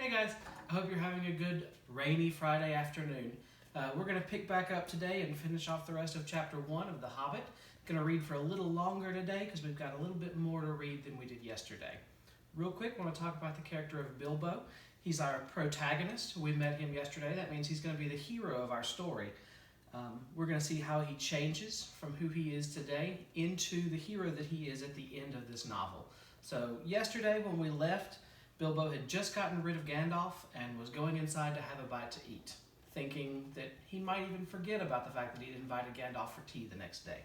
Hey guys, I hope you're having a good rainy Friday afternoon. We're going to pick back up today and finish off the rest of chapter 1 of The Hobbit. Going to read for a little longer today because we've got a little bit more to read than we did yesterday. Real quick, I want to talk about the character of Bilbo. He's our protagonist. We met him yesterday. That means he's going to be the hero of our story. We're going to see how he changes from who he is today into the hero that he is at the end of this novel. So yesterday when we left, Bilbo had just gotten rid of Gandalf and was going inside to have a bite to eat, thinking that he might even forget about the fact that he'd invited Gandalf for tea the next day.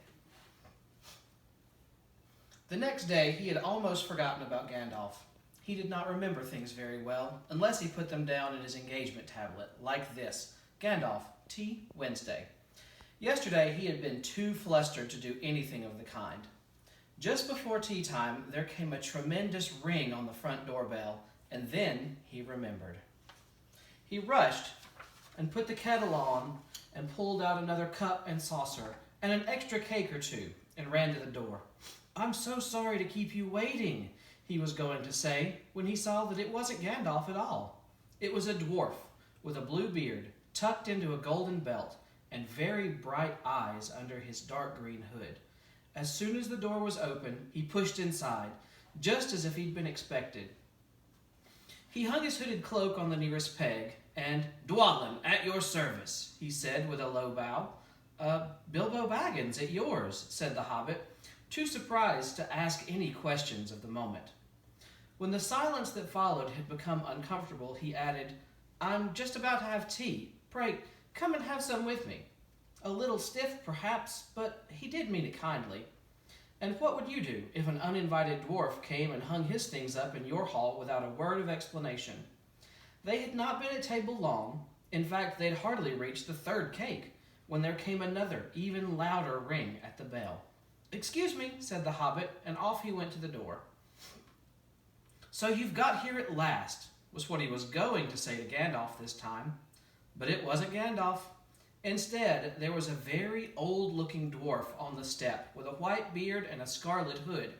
The next day, he had almost forgotten about Gandalf. He did not remember things very well, unless he put them down in his engagement tablet, like this: Gandalf, tea, Wednesday. Yesterday, he had been too flustered to do anything of the kind. Just before tea time, there came a tremendous ring on the front doorbell, and then he remembered. He rushed and put the kettle on and pulled out another cup and saucer and an extra cake or two and ran to the door. "I'm so sorry to keep you waiting," he was going to say when he saw that it wasn't Gandalf at all. It was a dwarf with a blue beard tucked into a golden belt and very bright eyes under his dark green hood. As soon as the door was open, he pushed inside, just as if he'd been expected. He hung his hooded cloak on the nearest peg, and "Dwalin, at your service," he said with a low bow. "Bilbo Baggins, at yours," said the hobbit, too surprised to ask any questions of the moment. When the silence that followed had become uncomfortable, he added, "I'm just about to have tea. Pray, come and have some with me." A little stiff, perhaps, but he did mean it kindly. And what would you do if an uninvited dwarf came and hung his things up in your hall without a word of explanation? They had not been at table long. In fact, they'd hardly reached the third cake when there came another, even louder ring at the bell. "Excuse me," said the hobbit, and off he went to the door. "So you've got here at last," was what he was going to say to Gandalf this time. But it wasn't Gandalf. Instead, there was a very old-looking dwarf on the step with a white beard and a scarlet hood,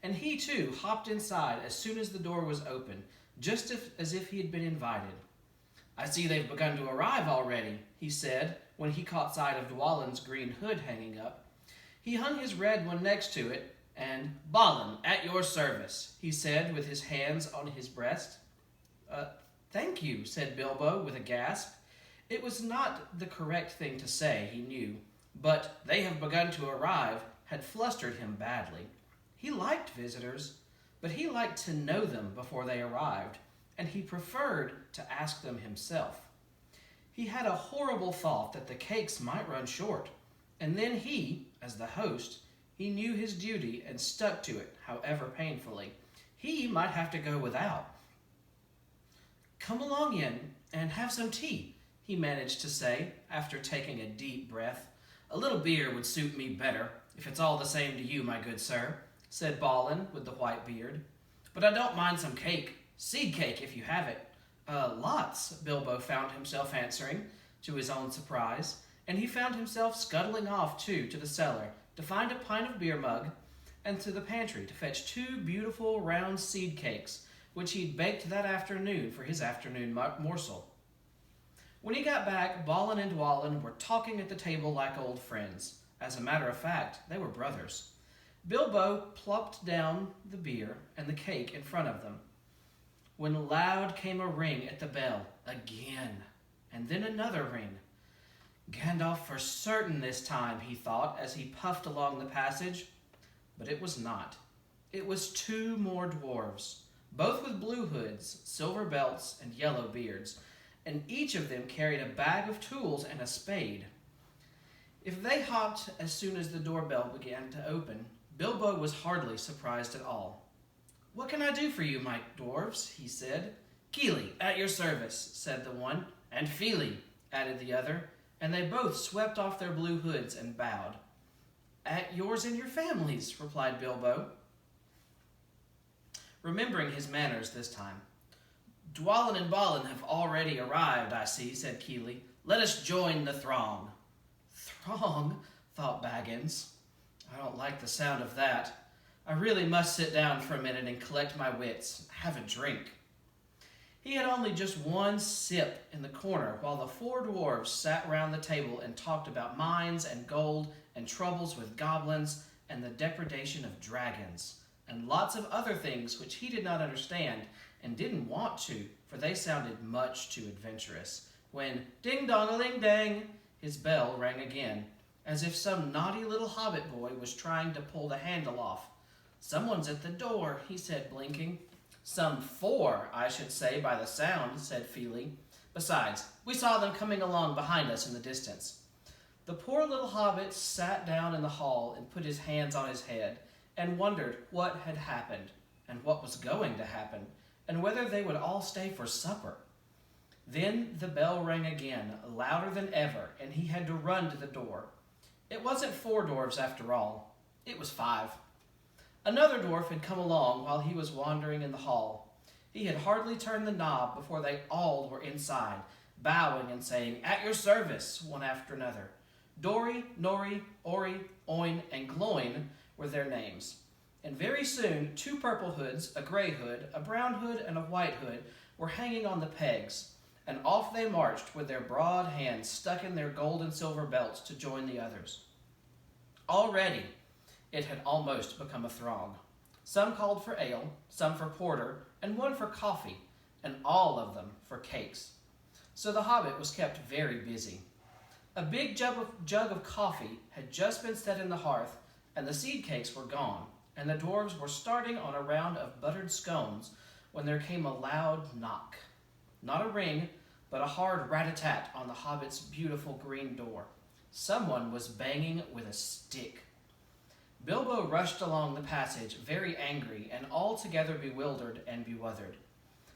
and he too hopped inside as soon as the door was open, just as if he had been invited. "I see they've begun to arrive already," he said when he caught sight of Dwalin's green hood hanging up. He hung his red one next to it, and "Balin, at your service," he said with his hands on his breast. Thank you," said Bilbo with a gasp. It was not the correct thing to say, he knew, but "they have begun to arrive" had flustered him badly. He liked visitors, but he liked to know them before they arrived, and he preferred to ask them himself. He had a horrible thought that the cakes might run short, and then he, as the host, he knew his duty and stuck to it, however painfully. He might have to go without. "Come along in and have some tea," he managed to say, after taking a deep breath. "A little beer would suit me better, if it's all the same to you, my good sir," said Balin with the white beard. "But I don't mind some cake. Seed cake, if you have it." Lots," Bilbo found himself answering, to his own surprise, and he found himself scuttling off, too, to the cellar to find a pint of beer mug, and to the pantry to fetch 2 beautiful round seed cakes, which he'd baked that afternoon for his afternoon morsel. When he got back, Balin and Dwalin were talking at the table like old friends. As a matter of fact, they were brothers. Bilbo plopped down the beer and the cake in front of them, when loud came a ring at the bell again, and then another ring. Gandalf for certain this time, he thought as he puffed along the passage. But it was not. It was 2 more dwarves, both with blue hoods, silver belts, and yellow beards, and each of them carried a bag of tools and a spade. If they hopped as soon as the doorbell began to open, Bilbo was hardly surprised at all. "What can I do for you, my dwarves?" he said. "Kili, at your service," said the one, and "Fili," added the other, and they both swept off their blue hoods and bowed. "At yours and your families," replied Bilbo, remembering his manners this time. "Dwalin and Balin have already arrived, I see," said Kili. "Let us join the throng." "Throng?" thought Baggins. "I don't like the sound of that. I really must sit down for a minute and collect my wits, have a drink." He had only just one sip in the corner while the four dwarves sat round the table and talked about mines and gold and troubles with goblins and the depredation of dragons and lots of other things which he did not understand and didn't want to, for they sounded much too adventurous, when ding-dong-a-ling-dang, his bell rang again, as if some naughty little hobbit boy was trying to pull the handle off. "Someone's at the door," he said, blinking. "Some four, I should say, by the sound," said Feely. "Besides, we saw them coming along behind us in the distance." The poor little hobbit sat down in the hall and put his hands on his head and wondered what had happened and what was going to happen and whether they would all stay for supper. Then the bell rang again, louder than ever, and he had to run to the door. It wasn't four dwarfs after all. It was five. Another dwarf had come along while he was wandering in the hall. He had hardly turned the knob before they all were inside, bowing and saying, "At your service," one after another. Dory, Nori, Ori, Oin, and Gloin were their names. And very soon 2 purple hoods, a gray hood, a brown hood, and a white hood were hanging on the pegs, and off they marched with their broad hands stuck in their gold and silver belts to join the others. Already it had almost become a throng. Some called for ale, some for porter, and one for coffee, and all of them for cakes. So the hobbit was kept very busy. A big jug of coffee had just been set in the hearth, and the seed cakes were gone, and the dwarves were starting on a round of buttered scones when there came a loud knock. Not a ring, but a hard rat-a-tat on the hobbit's beautiful green door. Someone was banging with a stick. Bilbo rushed along the passage, very angry and altogether bewildered and beweathered.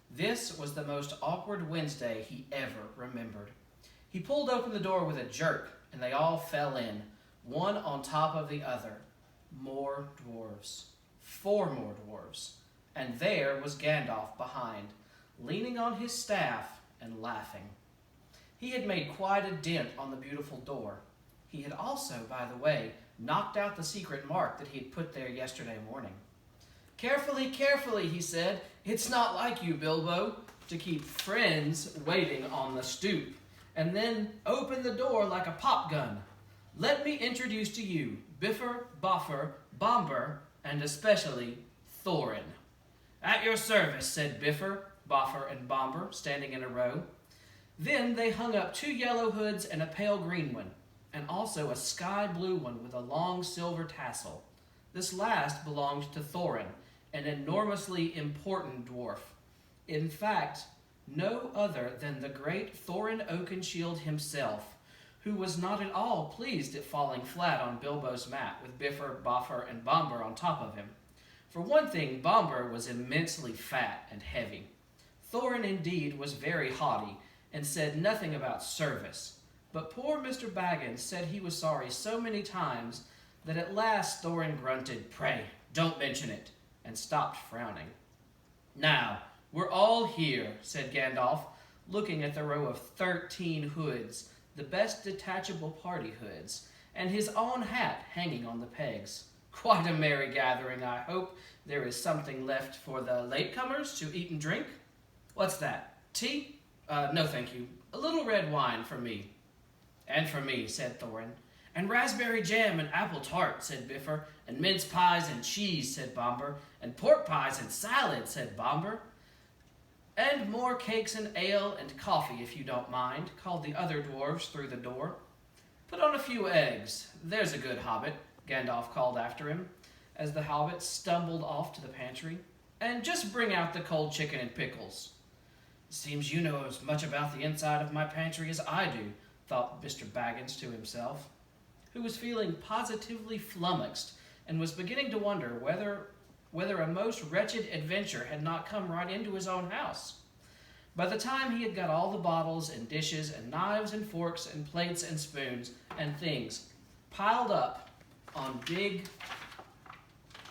This was the most awkward Wednesday he ever remembered. He pulled open the door with a jerk, and they all fell in, one on top of the other. More dwarves. 4 more dwarves. And there was Gandalf behind, leaning on his staff and laughing. He had made quite a dent on the beautiful door. He had also, by the way, knocked out the secret mark that he had put there yesterday morning. "Carefully, carefully," he said. "It's not like you, Bilbo, to keep friends waiting on the stoop, and then open the door like a pop gun. Let me introduce to you Bifur, Boffer, Bombur, and especially Thorin." "At your service," said Bifur, Boffer, and Bombur, standing in a row. Then they hung up 2 yellow hoods and a pale green one, and also a sky blue one with a long silver tassel. This last belonged to Thorin, an enormously important dwarf. In fact, no other than the great Thorin Oakenshield himself, who was not at all pleased at falling flat on Bilbo's mat with Bifur, Boffer, and Bombur on top of him. For one thing, Bombur was immensely fat and heavy. Thorin, indeed, was very haughty and said nothing about service, but poor Mr. Baggins said he was sorry so many times that at last Thorin grunted, "Pray, don't mention it," and stopped frowning. "Now, we're all here," said Gandalf, looking at the row of 13 hoods, the best detachable party hoods, and his own hat hanging on the pegs. "Quite a merry gathering, I hope. There is something left for the latecomers to eat and drink. What's that? Tea? No, thank you. A little red wine for me." "And for me," said Thorin. "And raspberry jam and apple tart," said Bifur. "And mince pies and cheese," said Bombur. "And pork pies and salad," said Bombur. "And more cakes and ale and coffee, if you don't mind," called the other dwarves through the door. "Put on a few eggs, there's a good hobbit," Gandalf called after him, as the hobbit stumbled off to the pantry. "And just bring out the cold chicken and pickles." "Seems you know as much about the inside of my pantry as I do," thought Mr. Baggins to himself, who was feeling positively flummoxed and was beginning to wonder whether a most wretched adventure had not come right into his own house. By the time he had got all the bottles and dishes and knives and forks and plates and spoons and things piled up on big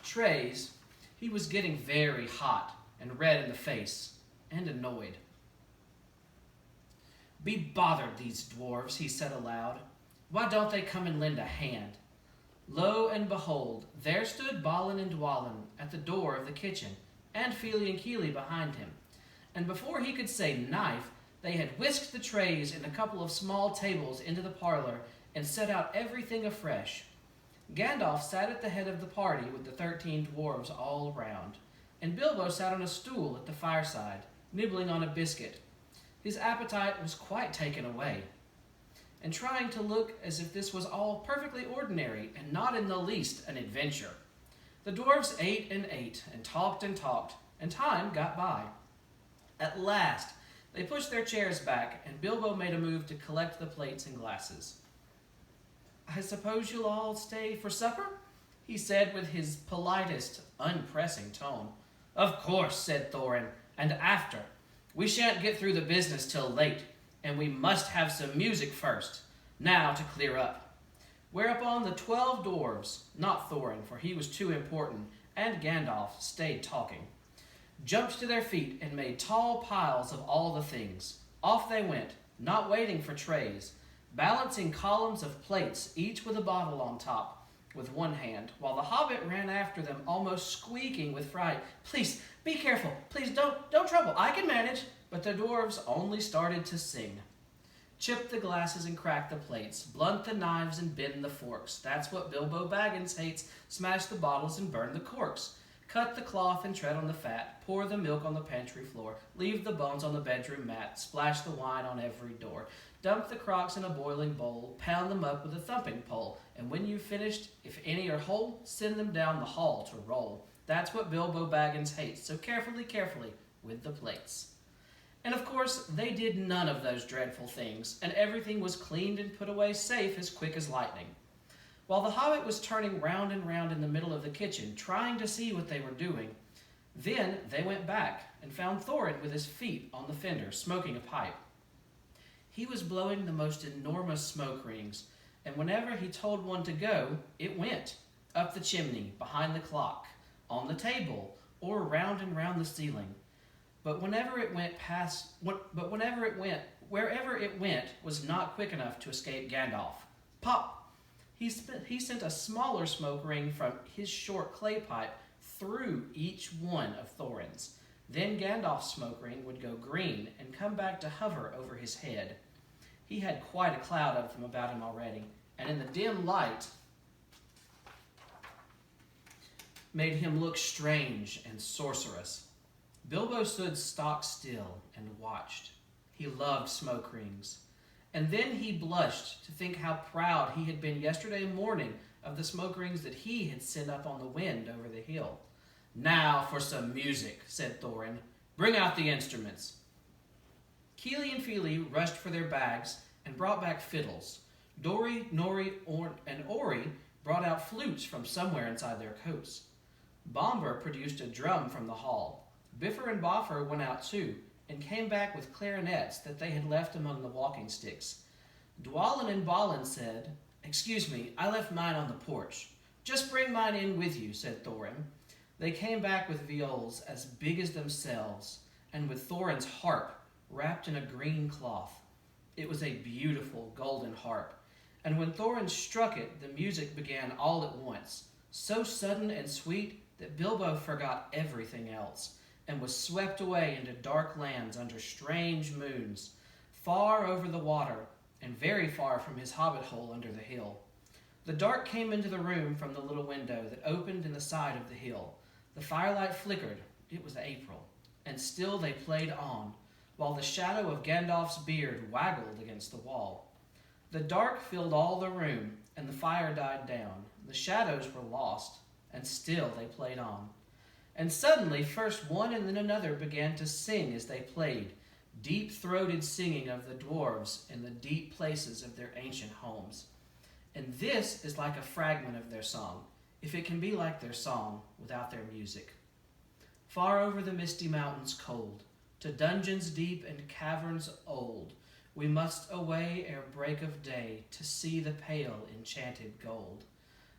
trays, he was getting very hot and red in the face and annoyed. "Be bothered, these dwarves," he said aloud. "Why don't they come and lend a hand?" Lo and behold, there stood Balin and Dwalin at the door of the kitchen, and Fili and Kili behind him. and before he could say knife, they had whisked the trays and a couple of small tables into the parlor and set out everything afresh. Gandalf sat at the head of the party with the 13 dwarves all around, and Bilbo sat on a stool at the fireside, nibbling on a biscuit. His appetite was quite taken away, and trying to look as if this was all perfectly ordinary and not in the least an adventure. The dwarves ate and talked, and time got by. At last, they pushed their chairs back, and Bilbo made a move to collect the plates and glasses. "I suppose you'll all stay for supper?" he said with his politest, unpressing tone. "Of course," said Thorin, "and after. We shan't get through the business till late, and we must have some music first. Now to clear up." Whereupon the 12 dwarves, not Thorin, for he was too important, and Gandalf stayed talking, jumped to their feet and made tall piles of all the things. Off they went, not waiting for trays, balancing columns of plates, each with a bottle on top, with one hand, while the hobbit ran after them, almost squeaking with fright. "Please, be careful. Please, don't trouble. I can manage." But the dwarves only started to sing. Chip the glasses and crack the plates, blunt the knives and bend the forks. That's what Bilbo Baggins hates. Smash the bottles and burn the corks. Cut the cloth and tread on the fat. Pour the milk on the pantry floor. Leave the bones on the bedroom mat. Splash the wine on every door. Dump the crocks in a boiling bowl. Pound them up with a thumping pole. And when you've finished, if any are whole, send them down the hall to roll. That's what Bilbo Baggins hates. So carefully, with the plates. And of course, they did none of those dreadful things, and everything was cleaned and put away safe as quick as lightning. While the hobbit was turning round and round in the middle of the kitchen, trying to see what they were doing, then they went back and found Thorin with his feet on the fender, smoking a pipe. He was blowing the most enormous smoke rings, and whenever he told one to go, it went, up the chimney, behind the clock, on the table, or round and round the ceiling. But wherever it went was not quick enough to escape Gandalf. Pop! He sent a smaller smoke ring from his short clay pipe through each one of Thorin's. Then Gandalf's smoke ring would go green and come back to hover over his head. He had quite a cloud of them about him already, and in the dim light made him look strange and sorcerous. Bilbo stood stock still and watched. He loved smoke rings. And then he blushed to think how proud he had been yesterday morning of the smoke rings that he had sent up on the wind over the hill. "Now for some music," said Thorin. "Bring out the instruments." Keely and Feely rushed for their bags and brought back fiddles. Dori, Nori, and Ori brought out flutes from somewhere inside their coats. Bomber produced a drum from the hall. Biffer and Boffer went out too, and came back with clarinets that they had left among the walking sticks. Dwalin and Balin said, "Excuse me, I left mine on the porch." "Just bring mine in with you," said Thorin. They came back with viols as big as themselves, and with Thorin's harp wrapped in a green cloth. It was a beautiful golden harp, and when Thorin struck it, the music began all at once, so sudden and sweet that Bilbo forgot everything else, and was swept away into dark lands under strange moons, far over the water, and very far from his hobbit hole under the hill. The dark came into the room from the little window that opened in the side of the hill. The firelight flickered, it was April, and still they played on, while the shadow of Gandalf's beard waggled against the wall. The dark filled all the room, and the fire died down. The shadows were lost, and still they played on. And suddenly, first one and then another began to sing as they played, deep-throated singing of the dwarves in the deep places of their ancient homes. And this is like a fragment of their song, if it can be like their song without their music. Far over the misty mountains cold, to dungeons deep and caverns old, we must away ere break of day to see the pale enchanted gold.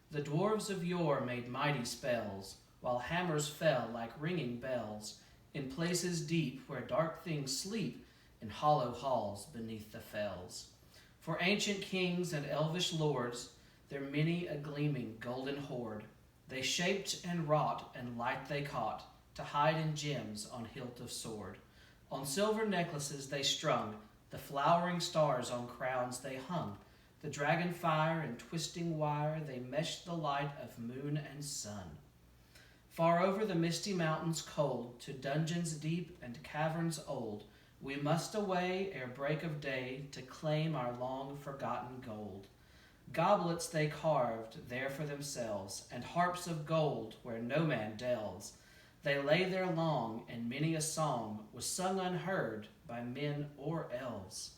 The dwarves of yore made mighty spells, while hammers fell like ringing bells in places deep where dark things sleep in hollow halls beneath the fells. For ancient kings and elvish lords, their many a gleaming golden hoard, they shaped and wrought and light they caught to hide in gems on hilt of sword. On silver necklaces they strung, the flowering stars on crowns they hung. The dragon fire and twisting wire, they meshed the light of moon and sun. Far over the misty mountains cold, to dungeons deep and caverns old, we must away ere break of day, to claim our long-forgotten gold. Goblets they carved there for themselves, and harps of gold where no man delves. They lay there long, and many a song was sung unheard by men or elves.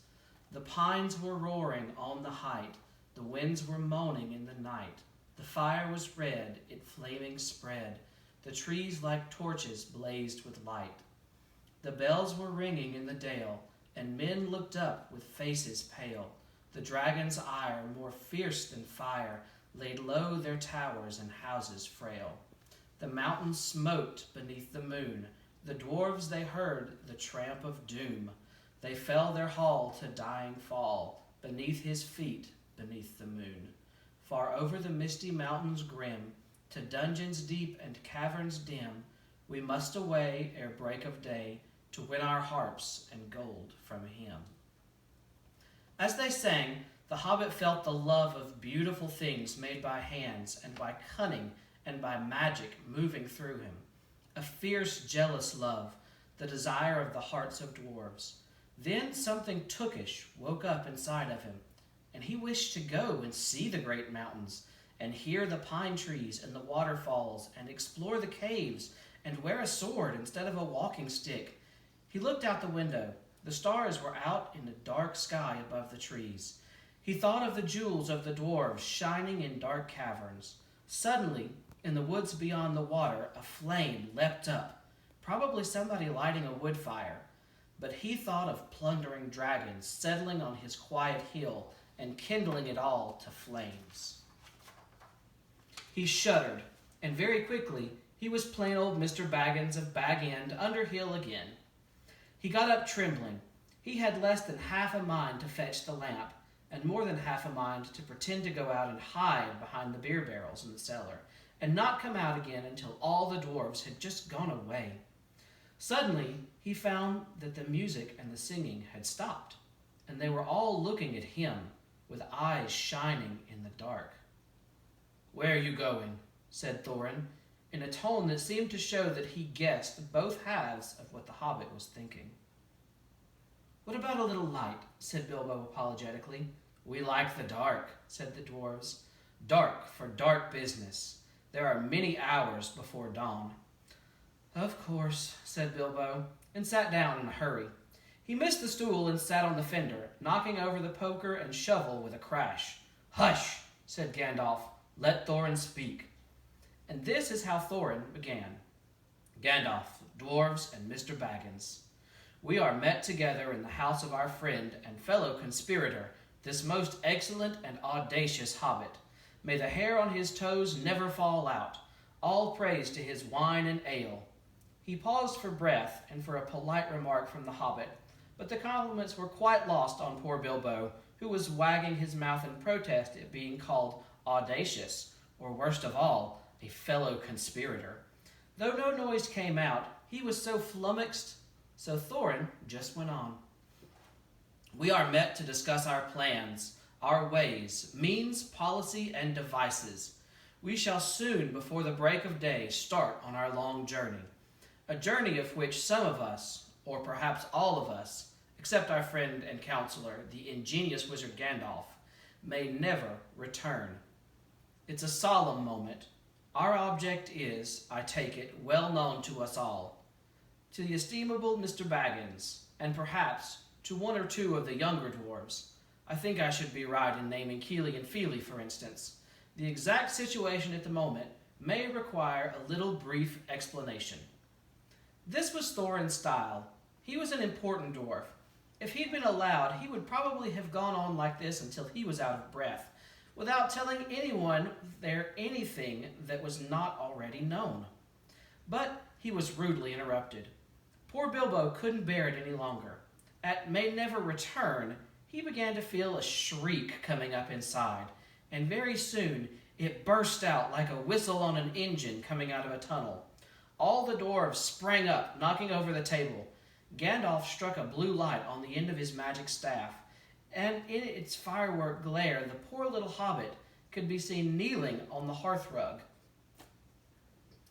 The pines were roaring on the height, the winds were moaning in the night. The fire was red, it flaming spread, the trees like torches blazed with light. The bells were ringing in the dale, and men looked up with faces pale. The dragon's ire, more fierce than fire, laid low their towers and houses frail. The mountains smote beneath the moon, the dwarves they heard the tramp of doom. They fell their hall to dying fall, beneath his feet, beneath the moon. Far over the misty mountains grim, to dungeons deep and caverns dim, we must away ere break of day, to win our harps and gold from him. As they sang, the hobbit felt the love of beautiful things made by hands and by cunning and by magic moving through him. A fierce, jealous love, the desire of the hearts of dwarves. Then something tookish woke up inside of him, and he wished to go and see the great mountains, and hear the pine trees and the waterfalls, and explore the caves, and wear a sword instead of a walking stick. He looked out the window. The stars were out in the dark sky above the trees. He thought of the jewels of the dwarves shining in dark caverns. Suddenly, in the woods beyond the water, a flame leapt up, probably somebody lighting a wood fire. But he thought of plundering dragons settling on his quiet hill and kindling it all to flames. He shuddered, and very quickly he was plain old Mr. Baggins of Bag End under hill again. He got up trembling. He had less than half a mind to fetch the lamp, and more than half a mind to pretend to go out and hide behind the beer barrels in the cellar, and not come out again until all the dwarves had just gone away. Suddenly, he found that the music and the singing had stopped, and they were all looking at him with eyes shining in the dark. "Where are you going?" said Thorin, in a tone that seemed to show that he guessed both halves of what the hobbit was thinking. "What about a little light?" said Bilbo apologetically. "We like the dark," said the dwarves. "Dark for dark business. There are many hours before dawn." "Of course," said Bilbo, and sat down in a hurry. He missed the stool and sat on the fender, knocking over the poker and shovel with a crash. "Hush," said Gandalf. "Let Thorin speak." And this is how Thorin began. "Gandalf, dwarves, and Mr. Baggins, we are met together in the house of our friend and fellow conspirator, this most excellent and audacious hobbit. May the hair on his toes never fall out. All praise to his wine and ale." He paused for breath and for a polite remark from the hobbit, but the compliments were quite lost on poor Bilbo, who was wagging his mouth in protest at being called audacious, or worst of all, a fellow conspirator. Though no noise came out, he was so flummoxed, so Thorin just went on. "We are met to discuss our plans, our ways, means, policy, and devices. We shall soon, before the break of day, start on our long journey, a journey of which some of us, or perhaps all of us, except our friend and counselor, the ingenious wizard Gandalf, may never return. It's a solemn moment. Our object is, I take it, well known to us all. To the estimable Mr. Baggins, and perhaps to one or two of the younger dwarves, I think I should be right in naming Keely and Feely, for instance, the exact situation at the moment may require a little brief explanation." This was Thorin's style. He was an important dwarf. If he'd been allowed, he would probably have gone on like this until he was out of breath, without telling anyone there anything that was not already known. But he was rudely interrupted. Poor Bilbo couldn't bear it any longer. At "may never return," he began to feel a shriek coming up inside, and very soon it burst out like a whistle on an engine coming out of a tunnel. All the dwarves sprang up, knocking over the table. Gandalf struck a blue light on the end of his magic staff, and in its firework glare the poor little hobbit could be seen kneeling on the hearthrug,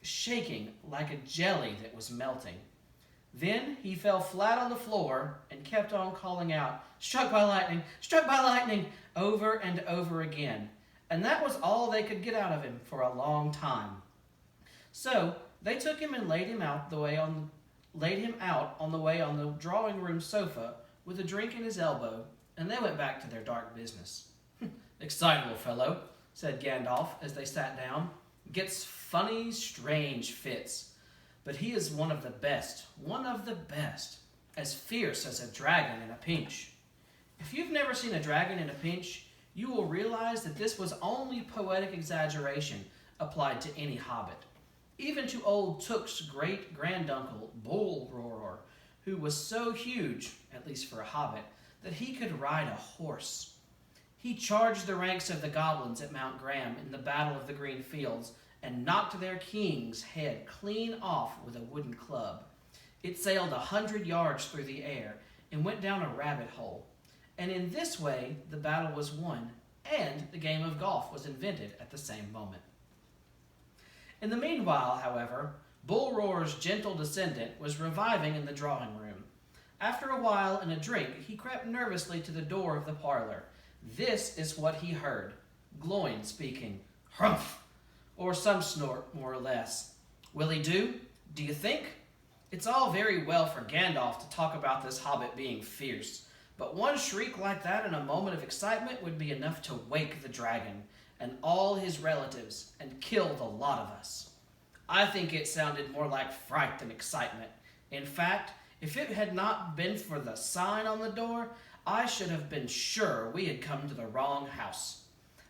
shaking like a jelly that was melting. Then he fell flat on the floor and kept on calling out, "Struck by lightning," over and over again. And that was all they could get out of him for a long time. So they took him and laid him out on the way on the drawing room sofa with a drink in his elbow, and they went back to their dark business. "Excitable fellow," said Gandalf as they sat down. "Gets funny, strange fits. But he is one of the best, as fierce as a dragon in a pinch." If you've never seen a dragon in a pinch, you will realize that this was only poetic exaggeration applied to any hobbit. Even to old Took's great-granduncle, Bullroarer, who was so huge, at least for a hobbit, that he could ride a horse. He charged the ranks of the goblins at Mount Graham in the Battle of the Green Fields and knocked their king's head clean off with a wooden club. It sailed 100 yards through the air and went down a rabbit hole. And in this way, the battle was won, and the game of golf was invented at the same moment. In the meanwhile, however, Bullroarer's gentle descendant was reviving in the drawing room. After a while and a drink, he crept nervously to the door of the parlor. This is what he heard. Gloin speaking. "Humph!" or some snort, more or less. "Will he do? Do you think? It's all very well for Gandalf to talk about this hobbit being fierce, but one shriek like that in a moment of excitement would be enough to wake the dragon and all his relatives and kill the lot of us." I think it sounded more like fright than excitement. In fact, if it had not been for the sign on the door, I should have been sure we had come to the wrong house.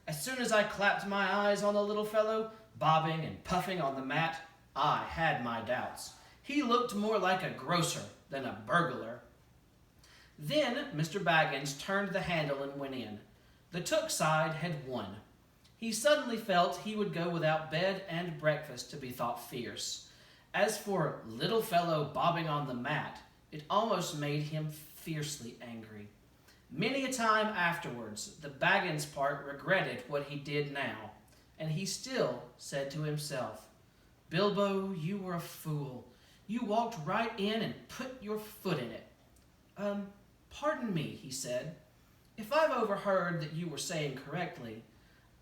As soon as I clapped my eyes on the little fellow, bobbing and puffing on the mat, I had my doubts. He looked more like a grocer than a burglar. Then Mr. Baggins turned the handle and went in. The Took side had won. He suddenly felt he would go without bed and breakfast to be thought fierce. As for little fellow bobbing on the mat, it almost made him fiercely angry. Many a time afterwards, the Baggins part regretted what he did now, and he still said to himself, "Bilbo, you were a fool. You walked right in and put your foot in it." Pardon me," he said. "If I've overheard that you were saying correctly,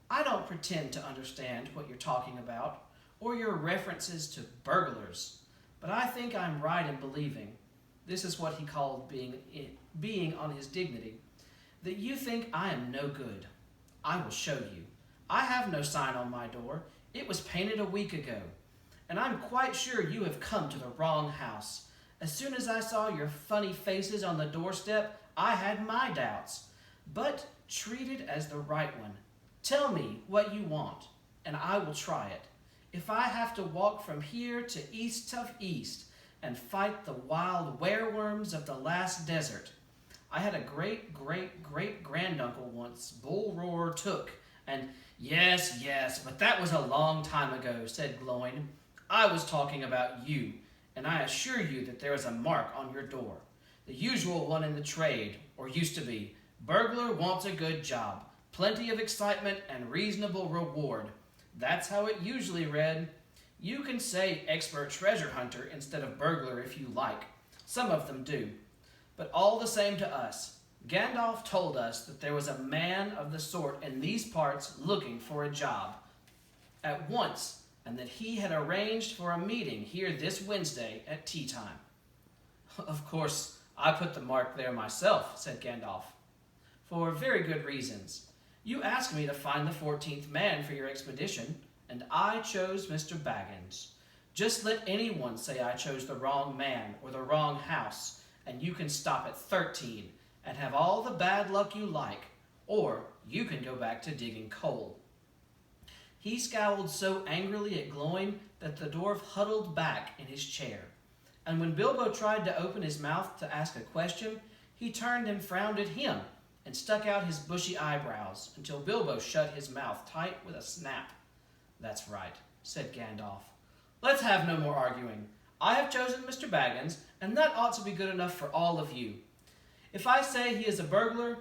I don't pretend to understand what you're talking about, or your references to burglars, but I think I'm right in believing," this is what he called being on his dignity, "that you think I am no good. I will show you. I have no sign on my door. It was painted a week ago. And I'm quite sure you have come to the wrong house. As soon as I saw your funny faces on the doorstep, I had my doubts. But treat it as the right one. Tell me what you want, and I will try it. If I have to walk from here to east of east and fight the wild wereworms of the last desert. I had a great-great-great-granduncle once, Bullroarer Took, and yes, but that was a long time ago," said Gloin. "I was talking about you, and I assure you that there is a mark on your door. The usual one in the trade, or used to be. Burglar wants a good job, plenty of excitement, and reasonable reward. That's how it usually read. You can say expert treasure hunter instead of burglar if you like. Some of them do. But all the same to us, Gandalf told us that there was a man of the sort in these parts looking for a job at once, and that he had arranged for a meeting here this Wednesday at tea time." "Of course, I put the mark there myself," said Gandalf, "for very good reasons. You asked me to find the 14th man for your expedition, and I chose Mr. Baggins. Just let anyone say I chose the wrong man or the wrong house, and you can stop at 13 and have all the bad luck you like, or you can go back to digging coal." He scowled so angrily at Gloin that the dwarf huddled back in his chair, and when Bilbo tried to open his mouth to ask a question, he turned and frowned at him and stuck out his bushy eyebrows until Bilbo shut his mouth tight with a snap. "That's right," said Gandalf. "Let's have no more arguing. I have chosen Mr. Baggins, and that ought to be good enough for all of you. If I say he is a burglar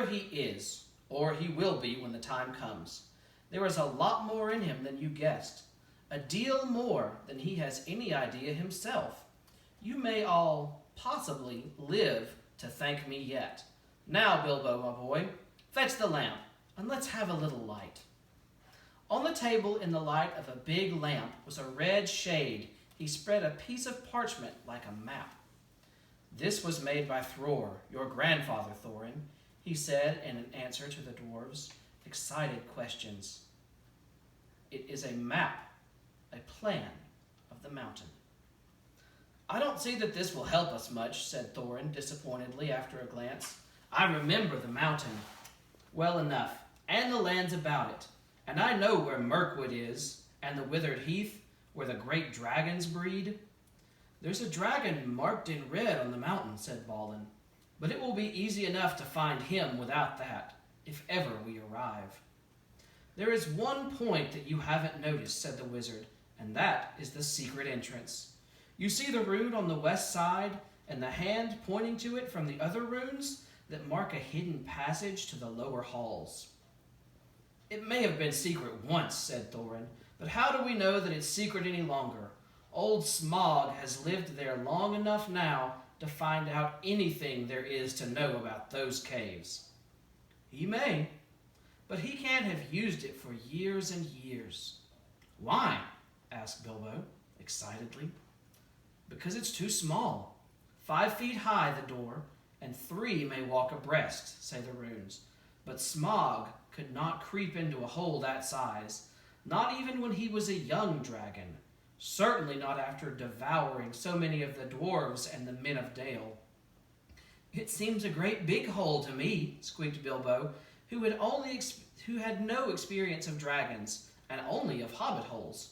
he is, or he will be when the time comes. There is a lot more in him than you guessed, a deal more than he has any idea himself. You may all possibly live to thank me yet. Now, Bilbo, my boy, fetch the lamp, and let's have a little light. On the table in the light of a big lamp was a red shade. He spread a piece of parchment like a map. This was made by Thror, your grandfather, Thorin, he said in answer to the dwarves' excited questions. It is a map, a plan of the mountain. I don't see that this will help us much, said Thorin disappointedly after a glance. I remember the mountain well enough, and the lands about it, and I know where Mirkwood is, and the withered heath, where the great dragons breed. There's a dragon marked in red on the mountain, said Balin, but it will be easy enough to find him without that, if ever we arrive. There is one point that you haven't noticed, said the wizard, and that is the secret entrance. You see the rune on the west side, and the hand pointing to it from the other runes that mark a hidden passage to the lower halls. It may have been secret once, said Thorin, but how do we know that it's secret any longer? Old Smaug has lived there long enough now to find out anything there is to know about those caves. He may, but he can't have used it for years and years. Why? Asked Bilbo, excitedly. Because it's too small. 5 feet high, the door, and 3 may walk abreast, say the runes. But Smaug could not creep into a hole that size, not even when he was a young dragon, certainly not after devouring so many of the dwarves and the men of Dale. It seems a great big hole to me, squeaked Bilbo, who had no experience of dragons, and only of hobbit holes.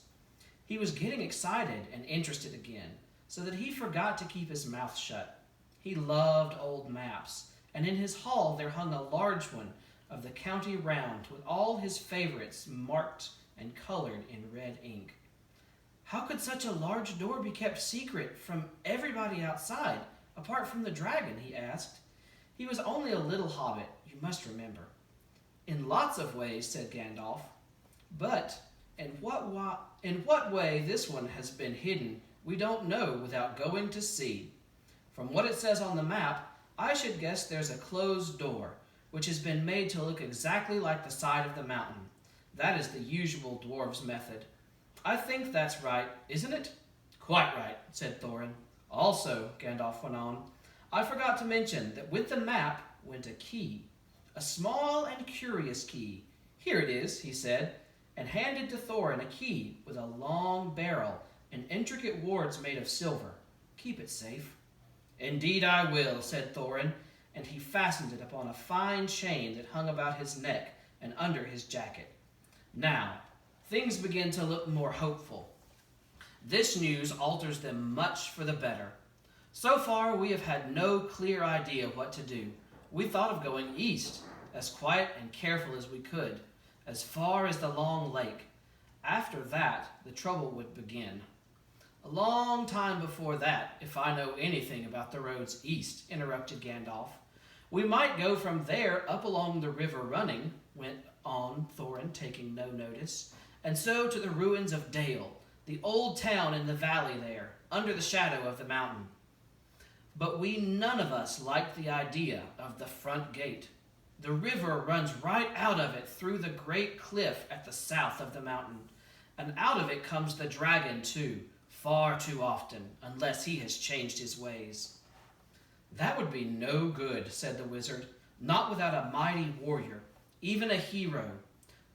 He was getting excited and interested again, so that he forgot to keep his mouth shut. He loved old maps, and in his hall there hung a large one of the county round, with all his favorites marked and colored in red ink. How could such a large door be kept secret from everybody outside, apart from the dragon, he asked. He was only a little hobbit, you must remember. In lots of ways, said Gandalf. But in what way this one has been hidden, we don't know without going to see. From what it says on the map, I should guess there's a closed door, which has been made to look exactly like the side of the mountain. That is the usual dwarves' method. I think that's right, isn't it? Quite right, said Thorin. Also, Gandalf went on, I forgot to mention that with the map went a key, a small and curious key. Here it is, he said, and handed to Thorin a key with a long barrel and intricate wards made of silver. Keep it safe. Indeed I will, said Thorin, and he fastened it upon a fine chain that hung about his neck and under his jacket. Now, things begin to look more hopeful. This news alters them much for the better. So far, we have had no clear idea what to do. We thought of going east, as quiet and careful as we could, as far as the long lake. After that, the trouble would begin. A long time before that, if I know anything about the roads east, interrupted Gandalf. We might go from there up along the river running, went on Thorin, taking no notice, and so to the ruins of Dale, the old town in the valley there, under the shadow of the mountain. But we none of us liked the idea of the front gate. The river runs right out of it through the great cliff at the south of the mountain, and out of it comes the dragon too, far too often, unless he has changed his ways. That would be no good, said the wizard, not without a mighty warrior, even a hero.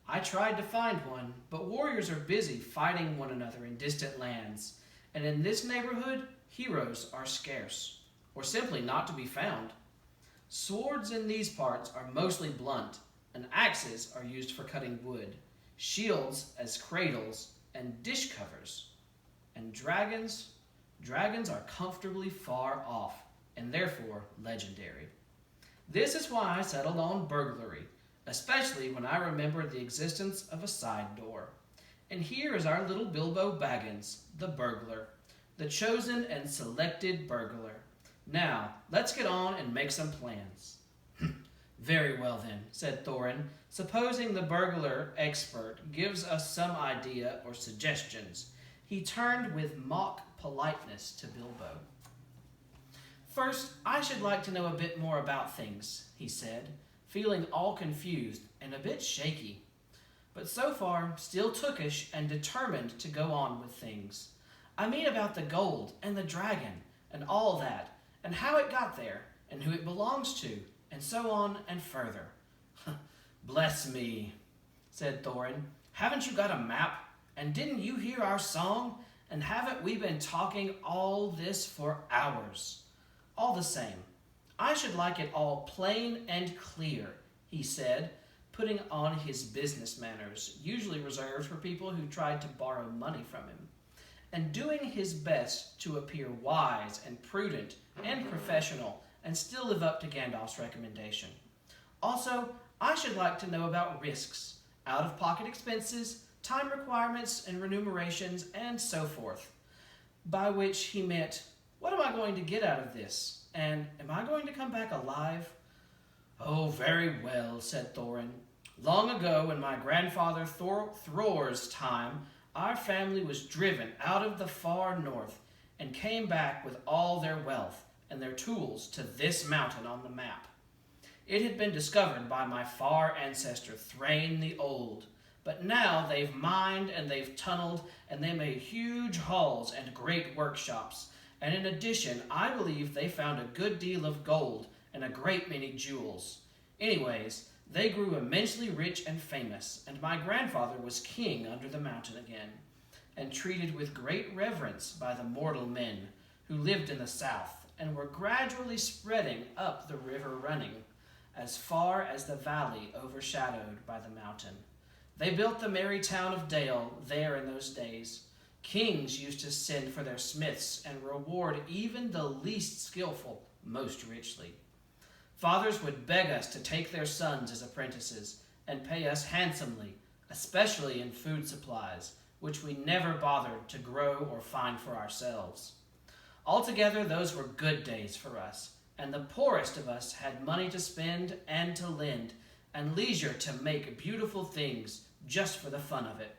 I tried to find one, but warriors are busy fighting one another in distant lands, and in this neighborhood, heroes are scarce, or simply not to be found. Swords in these parts are mostly blunt, and axes are used for cutting wood, shields as cradles and dish covers. And dragons are comfortably far off, and therefore legendary. This is why I settled on burglary, especially when I remembered the existence of a side door. And here is our little Bilbo Baggins, the burglar, the chosen and selected burglar. Now, let's get on and make some plans. Very well then, said Thorin, supposing the burglar expert gives us some idea or suggestions. He turned with mock politeness to Bilbo. First, I should like to know a bit more about things, he said, feeling all confused and a bit shaky, but so far still tookish and determined to go on with things. I mean about the gold and the dragon and all that, and how it got there, and who it belongs to, and so on and further. Bless me, said Thorin. Haven't you got a map? And didn't you hear our song? And haven't we been talking all this for hours? All the same, I should like it all plain and clear, he said, putting on his business manners, usually reserved for people who tried to borrow money from him, and doing his best to appear wise and prudent and professional and still live up to Gandalf's recommendation. Also, I should like to know about risks, out-of-pocket expenses, time requirements and remunerations, and so forth. By which he meant, what am I going to get out of this? And am I going to come back alive? Oh, very well, said Thorin. Long ago, in my grandfather Thror's time, our family was driven out of the far north and came back with all their wealth and their tools to this mountain on the map. It had been discovered by my far ancestor Thrain the Old, but now they've mined and they've tunneled and they made huge halls and great workshops, and in addition, I believe they found a good deal of gold and a great many jewels. Anyways, they grew immensely rich and famous, and my grandfather was king under the mountain again, and treated with great reverence by the mortal men who lived in the south, and were gradually spreading up the river running, as far as the valley overshadowed by the mountain. They built the merry town of Dale there in those days. Kings used to send for their smiths and reward even the least skillful most richly. Fathers would beg us to take their sons as apprentices and pay us handsomely, especially in food supplies, which we never bothered to grow or find for ourselves. Altogether, those were good days for us, and the poorest of us had money to spend and to lend, and leisure to make beautiful things just for the fun of it,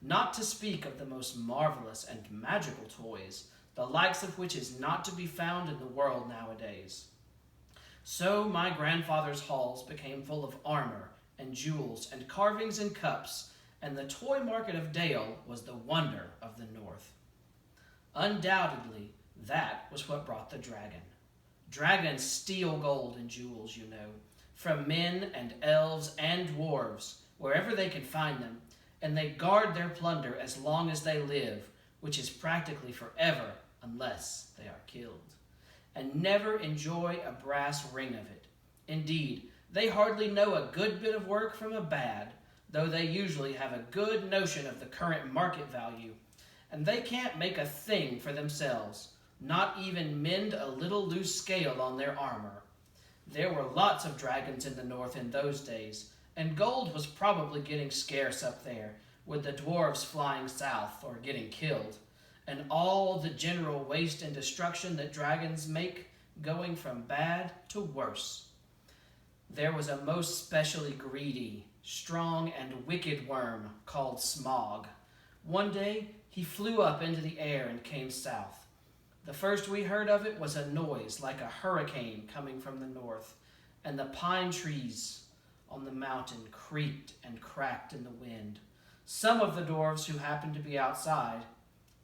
not to speak of the most marvelous and magical toys, the likes of which is not to be found in the world nowadays. So my grandfather's halls became full of armor and jewels and carvings and cups, and the toy market of Dale was the wonder of the north. Undoubtedly, that was what brought the dragon. Dragons steal gold and jewels, you know, from men and elves and dwarves, wherever they can find them, and they guard their plunder as long as they live, which is practically forever unless they are killed, and never enjoy a brass ring of it. Indeed, they hardly know a good bit of work from a bad, though they usually have a good notion of the current market value, and they can't make a thing for themselves, not even mend a little loose scale on their armor. There were lots of dragons in the north in those days, and gold was probably getting scarce up there, with the dwarves flying south or getting killed, and all the general waste and destruction that dragons make going from bad to worse. There was a most specially greedy, strong, and wicked worm called Smog. One day he flew up into the air and came south. The first we heard of it was a noise like a hurricane coming from the north, and the pine trees on the mountain creaked and cracked in the wind. Some of the dwarves who happened to be outside,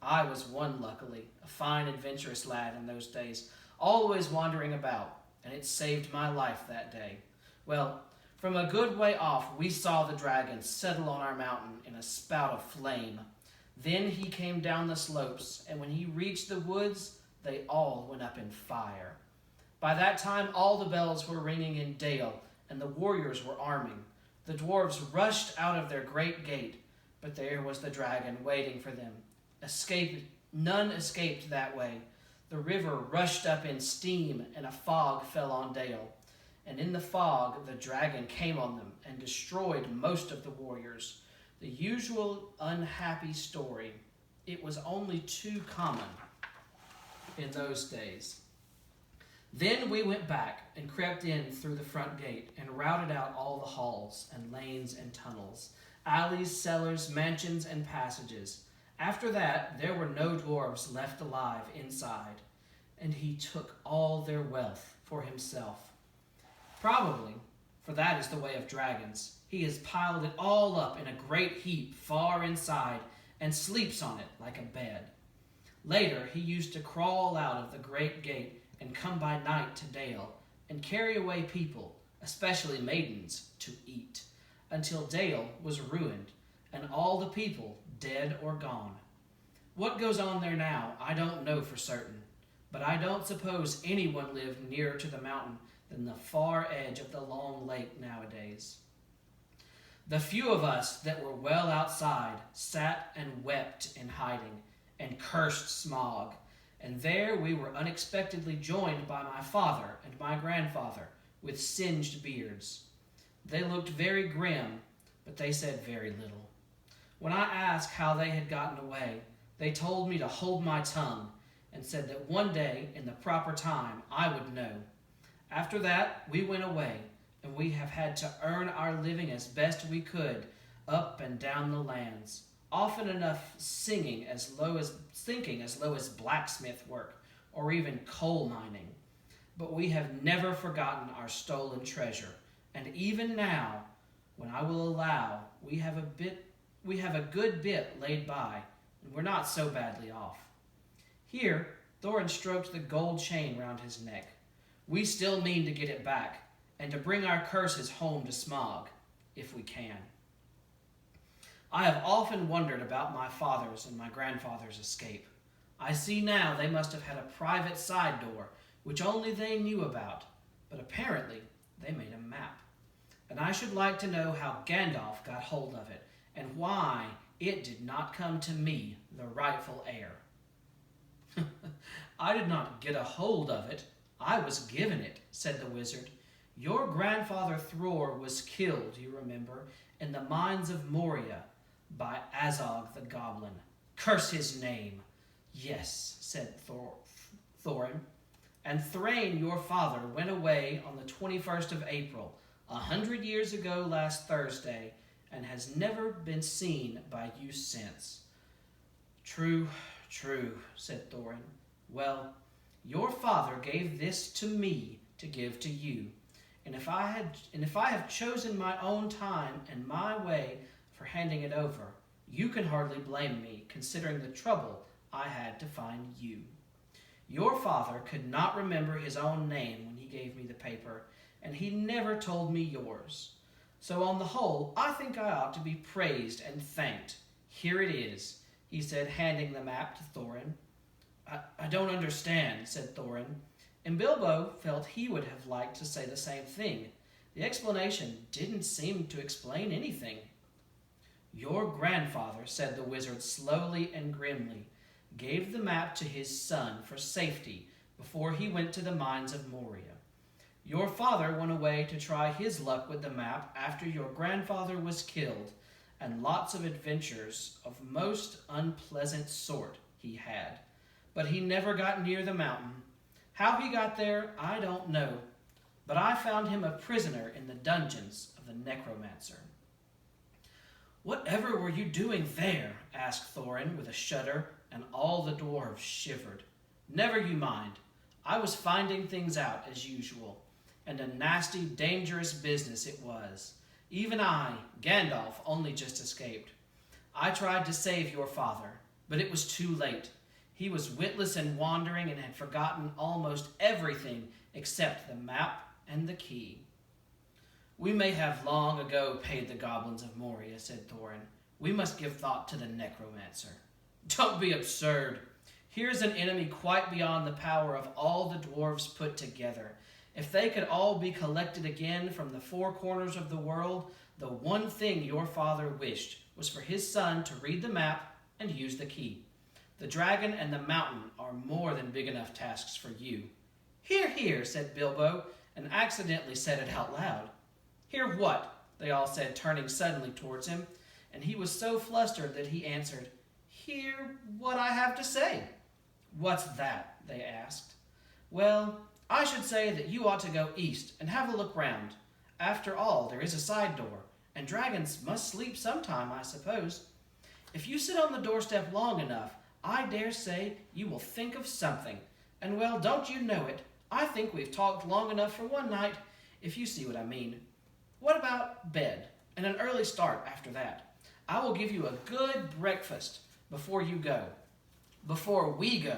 I was one luckily, a fine adventurous lad in those days, always wandering about, and it saved my life that day. Well, from a good way off we saw the dragon settle on our mountain in a spout of flame. Then he came down the slopes, and when he reached the woods, they all went up in fire. By that time, all the bells were ringing in Dale, and the warriors were arming. The dwarves rushed out of their great gate, but there was the dragon waiting for them. None escaped that way. The river rushed up in steam, and a fog fell on Dale. And in the fog, the dragon came on them and destroyed most of the warriors. The usual unhappy story. It was only too common in those days. Then we went back and crept in through the front gate and routed out all the halls and lanes and tunnels, alleys, cellars, mansions, and passages. After that, there were no dwarves left alive inside, and he took all their wealth for himself. Probably, for that is the way of dragons, he has piled it all up in a great heap far inside and sleeps on it like a bed. Later, he used to crawl out of the great gate and come by night to Dale and carry away people, especially maidens, to eat, until Dale was ruined and all the people dead or gone. What goes on there now, I don't know for certain, but I don't suppose anyone lived nearer to the mountain than the far edge of the long lake nowadays. The few of us that were well outside sat and wept in hiding and cursed Smog, and there we were unexpectedly joined by my father and my grandfather with singed beards. They looked very grim, but they said very little. When I asked how they had gotten away, they told me to hold my tongue and said that one day, in the proper time, I would know. After that, we went away, and we have had to earn our living as best we could up and down the lands, often enough sinking as low as blacksmith work or even coal mining. But we have never forgotten our stolen treasure, and even now, when I will allow, we have a good bit laid by, and we're not so badly off. Here, Thorin stroked the gold chain round his neck. We still mean to get it back, and to bring our curses home to Smog, if we can. I have often wondered about my father's and my grandfather's escape. I see now they must have had a private side door, which only they knew about, but apparently they made a map. And I should like to know how Gandalf got hold of it, and why it did not come to me, the rightful heir. I did not get a hold of it. I was given it, said the wizard. Your grandfather Thror was killed, you remember, in the mines of Moria by Azog the goblin. Curse his name. Yes, said Thorin. And Thrain, your father, went away on the 21st of April, 100 years ago last Thursday, and has never been seen by you since. True, said Thorin. Well, your father gave this to me to give to you, and if I have chosen my own time and my way for handing it over, you can hardly blame me, considering the trouble I had to find you. Your father could not remember his own name when he gave me the paper, and he never told me yours. So on the whole, I think I ought to be praised and thanked. Here it is, he said, handing the map to Thorin. I don't understand, said Thorin, and Bilbo felt he would have liked to say the same thing. The explanation didn't seem to explain anything. Your grandfather, said the wizard slowly and grimly, gave the map to his son for safety before he went to the mines of Moria. Your father went away to try his luck with the map after your grandfather was killed, and lots of adventures of most unpleasant sort he had. But he never got near the mountain. How he got there, I don't know, but I found him a prisoner in the dungeons of the necromancer. Whatever were you doing there? Asked Thorin with a shudder, and all the dwarves shivered. Never you mind. I was finding things out as usual, and a nasty, dangerous business it was. Even I, Gandalf, only just escaped. I tried to save your father, but it was too late. He was witless and wandering and had forgotten almost everything except the map and the key. We may have long ago paid the goblins of Moria, said Thorin. We must give thought to the necromancer. Don't be absurd. Here's an enemy quite beyond the power of all the dwarves put together. If they could all be collected again from the four corners of the world, the one thing your father wished was for his son to read the map and use the key. The dragon and the mountain are more than big enough tasks for you. Hear, hear, said Bilbo, and accidentally said it out loud. Hear what? They all said, turning suddenly towards him, and he was so flustered that he answered, Hear what I have to say. What's that? they asked. Well, I should say that you ought to go east and have a look round. After all, there is a side door, and dragons must sleep sometime, I suppose. If you sit on the doorstep long enough, I dare say you will think of something. And well, don't you know it, I think we've talked long enough for one night, if you see what I mean. What about bed, and an early start after that? I will give you a good breakfast before you go. Before we go,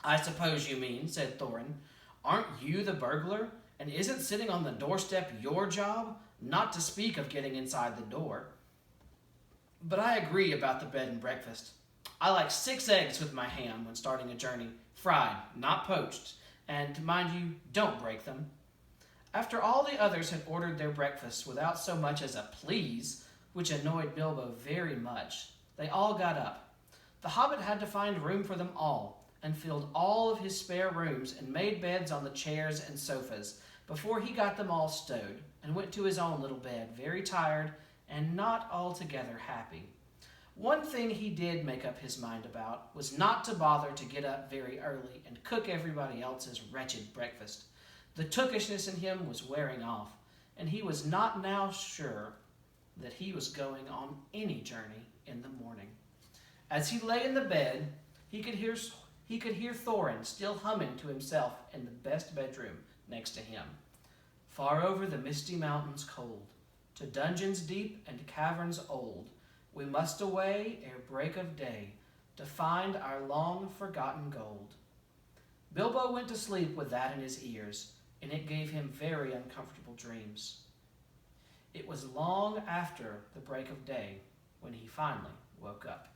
I suppose you mean, said Thorin. Aren't you the burglar? And isn't sitting on the doorstep your job? Not to speak of getting inside the door. But I agree about the bed and breakfast. I like 6 eggs with my ham when starting a journey, fried, not poached, and mind you, don't break them. After all the others had ordered their breakfasts without so much as a please, which annoyed Bilbo very much, they all got up. The Hobbit had to find room for them all, and filled all of his spare rooms and made beds on the chairs and sofas before he got them all stowed, and went to his own little bed, very tired and not altogether happy. One thing he did make up his mind about was not to bother to get up very early and cook everybody else's wretched breakfast. The tookishness in him was wearing off, and he was not now sure that he was going on any journey in the morning. As he lay in the bed, he could hear Thorin still humming to himself in the best bedroom next to him. Far over the misty mountains cold, to dungeons deep and caverns old, we must away ere break of day, to find our long-forgotten gold. Bilbo went to sleep with that in his ears, and it gave him very uncomfortable dreams. It was long after the break of day when he finally woke up.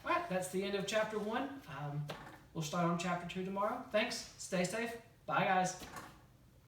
All right, that's the end of chapter 1. We'll start on chapter 2 tomorrow. Thanks. Stay safe. Bye, guys.